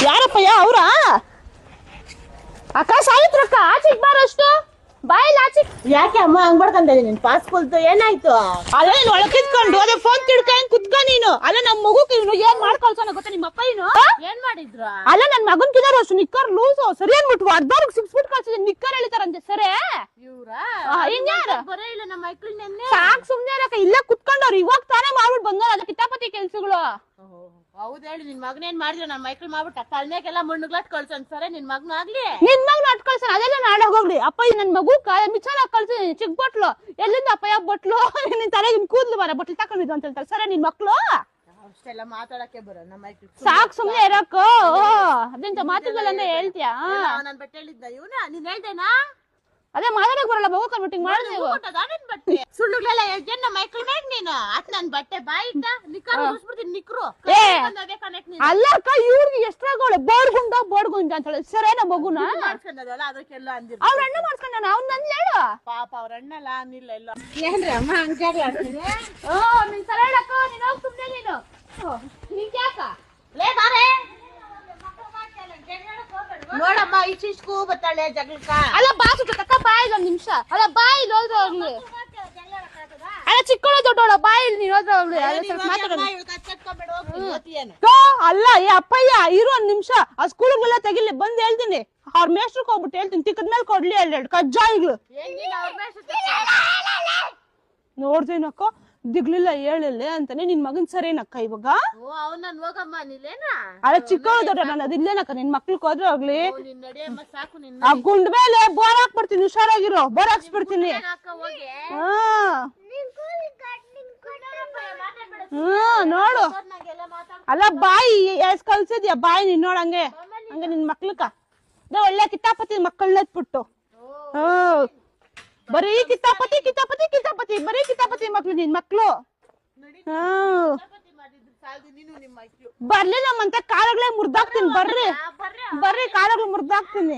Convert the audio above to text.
ಯಾರಪ್ಪಯ್ಯ ಅವ್ರಾ? ಅಕ್ಕ ಸಾವಿತ್ರಕ್ಕ ಆಚೆಗೆ ಬಾರಷ್ಟು ಬಾಯಿಲ್ಲ ಆಚೆ. ಯಾಕೆ ಅಮ್ಮ ಹಂಗ್ ಮಾಡ್ಕೊಂಡ ನೀನ್ ಪಾಸ್ ಕೊಲ್ತು ಏನಾಯ್ತು? ಅಲ್ಲ ನೀನ್ ಒಳಗ್ ಕಿತ್ಕೊಂಡು ಅದೇ ಫೋನ್ ತಿಳ್ಕೊಂಡ್ ಕುತ್ಕ ನೀನು. ಅಲ್ಲ ನಮ್ ಮಗು ಏನ್ ಮಾಡ್ಕೊಳ್ಸೋಣ ಗೊತ್ತಾ ನಿಮ್ಮ ಅಪ್ಪ ಏನು ಏನ್ ಮಾಡಿದ್ರು? ಅಲ್ಲ ನನ್ ಮಗನ್ ಕಿದಾರ ಅಷ್ಟು ನಿಕ್ಕರ್ ಲೂಸು ಸರಿ ಅನ್ಬಿಟ್ಟು ಅರ್ಧವ್ರಿಗೆ ಸಿಕ್ಸ್ಬಿಟ್ಟು ಕಳ್ಸಿದ್ರೆ ನಿಕ್ಕರ್ ಹೇಳಿತಾರಂತೆ ಸರಿ. ಇವ್ರ ಬರೇ ಇಲ್ಲ ನಮ್ಮ ಮಕ್ಳು ನೆನ್ನೆ ಸಾಕ್ ಸುಮ್ನೆ ಅಕ್ಕ ಇಲ್ಲ ಕುತ್ಕೊಂಡವ್ರು ಇವಾಗ ತಾನೇ ಮಾಡ್ಬಿಟ್ಟು ಬಂದವ್ರು ಅದ ಕಿತಾಪತಿ ಕೆಲ್ಸಗಳು. ಹೌದ್ ಹೇಳಿ ನಿನ್ ಮಗನೇನ್ ಮಾಡಿದ್ರು ನನ್ ಮಕ್ಳು ಮಾಡ್ಬಿಟ್ಟ ತಲೆಗೆಲ್ಲ ಮಣ್ಣುಗ್ಲಾಟ್ ಕಳ್ಸನ್ ಸರಿ ನಿನ್ ಮಗ್ನ ಆಗ್ಲಿ ನಿನ್ ಮಗ್ನ ಅಟ್ ಕಳ್ಸನ್ ಅದೆಲ್ಲ ನಾಳೆ ಹೋಗ್ಲಿ. ಅಪ್ಪ ನನ್ ಮಗು ಮಿಚಾಲ ಕಳ್ಸಿ ಚಿಕ್ಕ ಬಟ್ಲು ಎಲ್ಲಿಂದ ಅಪ್ಪಯ್ಯ ಬಟ್ಲು ನಿನ್ ತಲೆಗೆ ಕೂದ್ಲು ಬರ ಬಟ್ಲು ತಕೊಂಡಿದ್ದು ಅಂತ ಹೇಳ್ತಾರೆ ಸರಿ ನಿನ್ ಮಕ್ಳು. ಅಷ್ಟೆಲ್ಲ ಮಾತಾಡಕ್ಕೆ ಬರೋ ನಮ್ಮ ಮಕ್ಳು ಸಾಕ್ ಸುಮ್ನೆ ಇರಕ್ಕೋ ಅದಿಂತ ಮಾತುಗಳನ್ನ ಹೇಳ್ತೀಯಾ? ನನ್ ಬಟ್ಟೆ ಹೇಳಿದ್ದ ಇವನ ನೀನ್ ಹೇಳ್ದೇನಾ? ಅದೇ ಮಾತಾಡಕ್ ಬರಲ್ಲ ಮಗು ಕನ್ಬಿಟ್ಟಿಂಗ್ ಮಾಡಿದೆ ಬಟ್ಟೆ ಸುಳ್ಳುಗಳೆಲ್ಲ ಹೇಳ್ತೇನೆ ನಮ್ಮ ಮಕ್ಳು ಮೇಗ್ ನೀನು ಅತ್ ನನ್ ಬಟ್ಟೆ ಬಾಯಿಟ್ಟ ನಿಕ್ಕರು ಉಸ್ಬಿಡ್ತೀನಿ ನಿಕ್ರು ಅಲ್ಲ ಅಕ್ಕ ಇವ್ರಿಗೆ ಎಷ್ಟಾಗೋಳೆ ಬೋಡ್ಗುಂಡ ಅಂತ ಹೇಳಿ ಸರಿ ನಮ್ಮ ಮಗುನ ಮಾಡ್ಕೊಂಡದಲ್ಲ ಅದಕ್ಕೆಲ್ಲ ಅಂದಿರ್ ಅವ್ರ ಅಣ್ಣ ಮಾಡ್ಕೊಂಡ ಅವ್ನ್ ನನ್ ಹೇಳು ಪಾಪ ಅವ್ರ ಅಣ್ಣಲ್ಲ ಅನ್ನಿಲ್ಲ ಇಲ್ಲ ಏನ್ರಿ ಅಮ್ಮ ಹಂಗ್ ಜಾಗ ಆಡ್ತೀರಿ? ನೀನ್ ಸರಿ ಹೇಳಕ್ಕ ನೀನ್ ಹೋಗ್ ಸುಮ್ನೆ ನೀನು ನಿಂಗ್ ಯಾಕ ಲೇ ಬಾರೆ ನೋಡಮ್ಮ ಇಷ್ಟಿಸ್ಕೂ ಬತ್ತಾಳೆ ಜಗಳಕ್ಕ. ಅಲ್ಲ ಬಾಸು ತಕ್ಕ ಬಾಯಿಲ್ ಒಂದ್ ನಿಮಿಷ ಅಲ್ಲ ಬಾಯಿಲ್ ಹೋದ್ರೆ ಹೋಗ್ಲಿ ಅಲ್ಲ ಚಿಕ್ಕಳು ದೊಡ್ಡೋಳ ಬಾಯಿಲ್ ನೀನ್ ಹೋದ್ರೆ ಹೋಗ್ಲಿ ಅಲ್ಲ ಏ ಅಪ್ಪಯ್ಯ ಇರು ಒಂದ್ ನಿಮಿಷ ಆ ಸ್ಕೂಲ್ಗೆಲ್ಲ ತೆಗಿಲಿ ಬಂದ್ ಹೇಳ್ತೀನಿ ಅವ್ರ ಮೇಷ್ಟ್ರಕ್ ಹೋಗ್ಬಿಟ್ಟು ಹೇಳ್ತೀನಿ ತಿಕ್ಕದ ಮೇಲೆ ಕೊಡ್ಲಿ ಎರಡೆರಡು ಕಜ್ಜಾಯಿಗಳು ನೋಡ್ದೇನಕ್ಕ ದಿಗ್ಲಿಲ್ಲ ಹೇಳಿಲ್ಲ ಅಂತಾನೆ ನಿನ್ ಮಗನ್ ಸರಿನಕ್ಕ ಇವಾಗ ಅಲ್ಲ ಚಿಕ್ಕವ್ರು ದೊಡ್ಡ ನಾನು ಅದಿಲ್ಲೇನಕ್ಕ ನಿನ್ ಮಕ್ಳಿಗೆ ಹೋದ್ರೆ ಹೋಗ್ಲಿ ಆ ಗುಂಡ್ ಮೇಲೆ ಬೋರ್ ಹಾಕ್ಬಿಡ್ತೀನಿ ಹುಷಾರಾಗಿರೋ ಬೋರ್ ಹಾಕ್ಸ್ಬಿಡ್ತೀನಿ. ನೋಡು ಅಲ್ಲ ಬಾಯಿ ಎಸ್ ಕಲ್ಸಿದ್ಯಾ ಬಾಯಿ ನೀನ್ ನೋಡಂಗೆ ಹಂಗೆ ನಿನ್ ಮಕ್ಳಕ್ಕ ಒಳ್ಳೆ ಕಿತಾಪತಿ ಮಕ್ಕಳನ್ನ ಎತ್ಬಿಟ್ಟು ಬರೀ ಕಿತಾಪತಿ ಕಿತಾಪತಿ ಕಿತಾಪತಿ ಬರೀ ಕಿತಾಪತಿ ಮಕ್ಳು ನಿನ್ ಮಕ್ಳು. ಬರ್ಲಿ ನಮ್ಮಂತ ಕಾಲಗಳೇ ಮುರ್ದಾಕ್ತೀನಿ ಬರ್ರಿ ಬರ್ರಿ ಕಾಲಗಳು ಮುರ್ದಾಕ್ತೀನಿ.